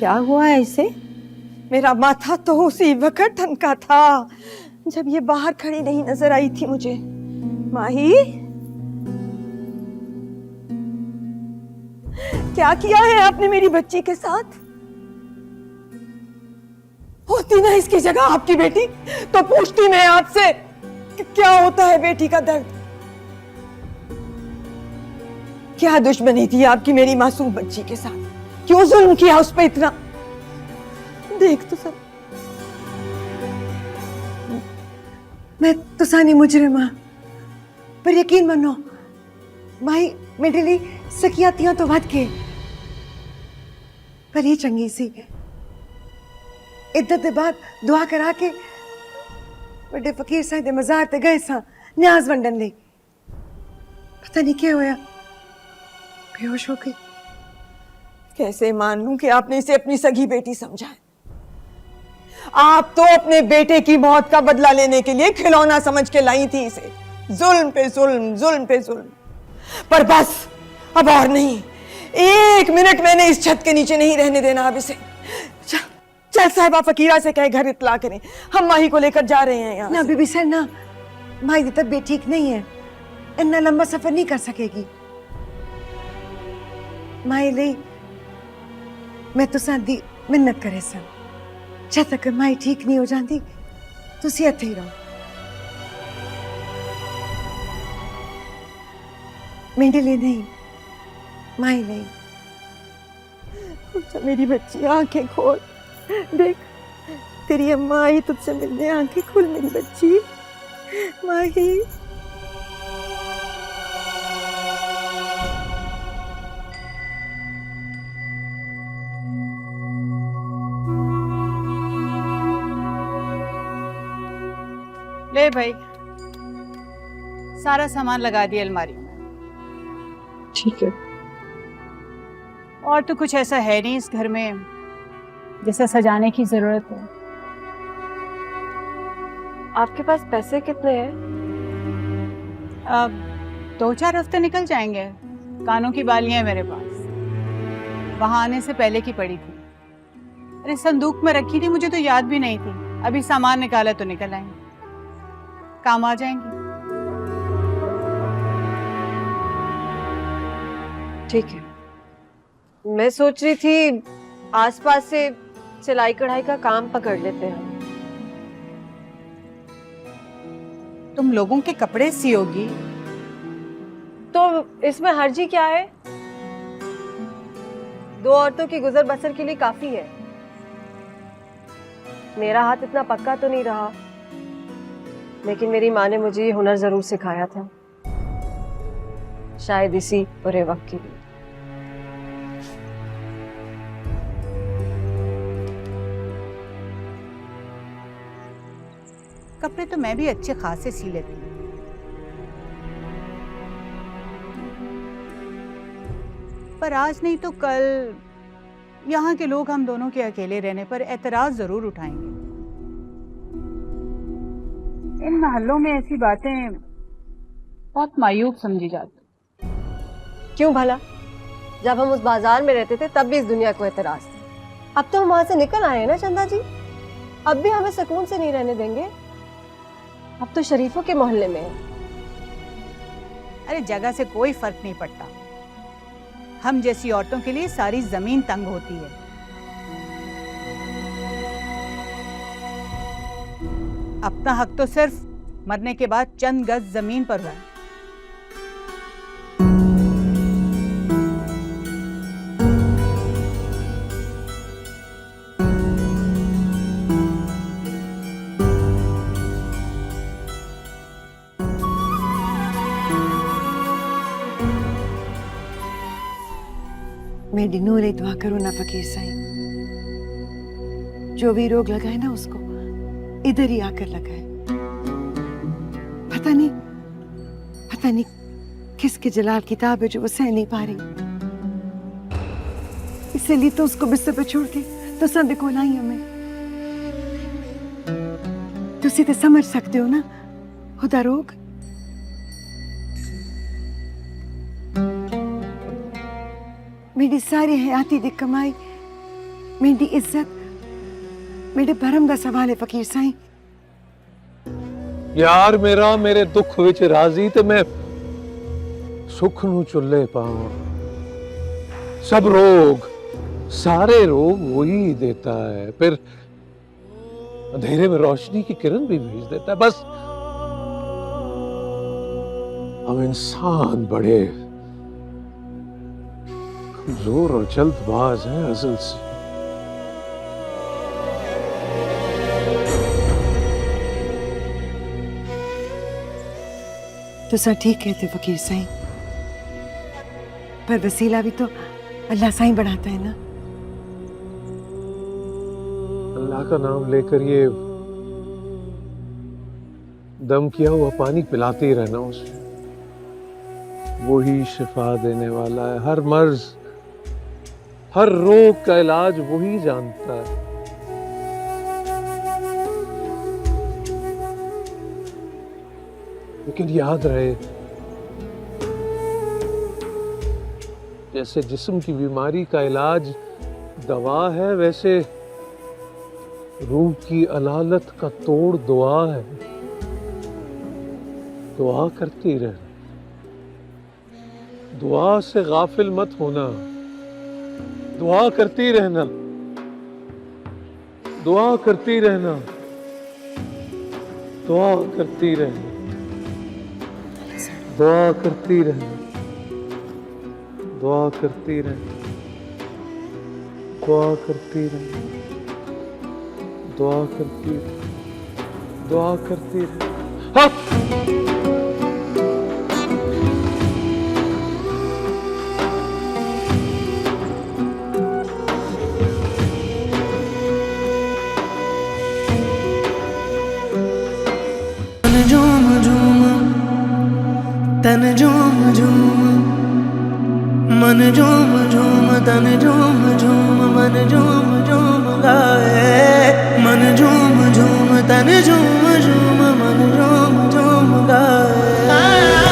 क्या हुआ ऐसे? मेरा माथा तो उसी वक्त ठनका था जब ये बाहर खड़ी नहीं नजर आई थी मुझे। माही, क्या किया है आपने मेरी बच्ची के साथ? होती ना इसकी जगह आपकी बेटी तो पूछती मैं आपसे कि क्या होता है बेटी का दर्द। क्या दुश्मनी थी आपकी मेरी मासूम बच्ची के साथ? क्यों जुल्म किया उस पे इतना? देख तो सर, मैं तो सानी मुजरिम हां, पर यकीन मनो माई मेरे लिए सकियातियां तो वध के, पर ये चंगी सी इद्दत दे बाद दुआ करा के बड़े फकीर साहिब दे मजार ते गए सा न्याज वंडन ले। पता नहीं क्या होया, बेहोश हो गई। कैसे मान लूं कि आपने इसे अपनी सगी बेटी समझा है? आप तो अपने बेटे की मौत का बदला लेने के लिए खिलौना समझ के लाई थी इसे। जुल्म पे जुल्म, जुल्म पे जुल्म। पर बस अब और नहीं, एक मिनट मैंने इस छत के नीचे नहीं रहने देना अब इसे। चल साहिबा फकीरा से कहे घर इत्तला करें, हम माही को लेकर जा रहे हैं यहाँ ना। बीबी सर ना, माही की तबीयत ठीक नहीं है, इतना लंबा सफर नहीं कर सकेगी। माही ले मैं तो सादी मिन्नत करे सन, जब तक माही ठीक नहीं हो जाती तो इत्थे ही रहो। मेरे लिए नहीं, माही नहीं। मेरी बच्ची आंखें खोल, देख तेरी अम्मा आई तुझसे मिलने, आंखें खोल मेरी बच्ची। माही, ले भाई, सारा सामान लगा दिया अलमारी में। ठीक है। और तो कुछ ऐसा है नहीं इस घर में जैसे सजाने की जरूरत है। आपके पास पैसे कितने हैं? अब 2-4 हफ्ते निकल जाएंगे। कानों की बालियां हैं मेरे पास, वहां आने से पहले की पड़ी थी। अरे संदूक में रखी थी, मुझे तो याद भी नहीं थी। अभी सामान निकाला तो निकल आएंगे, काम आ जाएंगे। ठीक है, मैं सोच रही थी आसपास से सिलाई कढ़ाई का काम पकड़ लेते हैं। तुम लोगों के कपड़े सियोगी तो इसमें हर्जी क्या है? 2 औरतों की गुजर बसर के लिए काफी है। मेरा हाथ इतना पक्का तो नहीं रहा, लेकिन मेरी माँ ने मुझे ये हुनर जरूर सिखाया था, शायद इसी बुरे वक्त के लिए। कपड़े तो मैं भी अच्छे खासे सी लेती हूँ, पर आज नहीं तो कल यहाँ के लोग हम दोनों के अकेले रहने पर एतराज जरूर उठाएंगे। इन मोहल्लों में ऐसी बातें बहुत मायूब समझी जाती। क्यों भला? जब हम उस बाजार में रहते थे तब भी इस दुनिया को एतराज था। अब तो हम वहां से निकल आए हैं ना चंदा जी, अब भी हमें सुकून से नहीं रहने देंगे। अब तो शरीफों के मोहल्ले में है। अरे जगह से कोई फर्क नहीं पड़ता, हम जैसी औरतों के लिए सारी जमीन तंग होती है। अपना हक तो सिर्फ मरने के बाद चंद गज जमीन पर हुआ। मैं दिनों रे दुआ करूं ना फकीर साईं, जो भी रोग लगाए ना उसको इधर ही आकर लगाए। पता नहीं किसके जलाल किताब है जो वो सह नहीं पा रही, इसलिए तो उसको बिस्तर पे छोड़ के तो संद को लाई हमें। तुसी तो समझ सकते हो ना खुदा रोग। मेरी सारी हयाती दी कमाई मेरी इज्जत मेरे भरम का सवाल है फकीर साईं। यार मेरा मेरे दुख विच राजी ते मैं सुख नू चुल्ले पावां। सब रोग सारे रोग वही देता है, फिर अंधेरे में रोशनी की किरण भी भेज देता है। बस हम इंसान बड़े कमजोर और जल्दबाज हैं असल से। तो सर ठीक कहते फकीर साईं, पर वसीला भी तो अल्लाह साईं बढ़ाता है ना। अल्लाह का नाम लेकर ये दम किया हुआ पानी पिलाते ही रहना उसे। वो ही शिफा देने वाला है। हर मर्ज हर रोग का इलाज वही जानता है। लेकिन याद रहे, जैसे जिस्म की बीमारी का इलाज दवा है, वैसे रूह की अलालत का तोड़ दुआ है। दुआ करती रहना, दुआ से गाफिल मत होना, दुआ करती रहना, दुआ करती रहना, दुआ करती रहना, दुआ करती रहना, दुआ करती रहना, दुआ करती रहना, दुआ करती रहना, दुआ करती रहना। हाँ। तन झूम झूम मन झूम झूम तन झूम झूम मन झूम झूम गाए। मन झूम झूम तन झूम झूम मन झूम झूम गाए।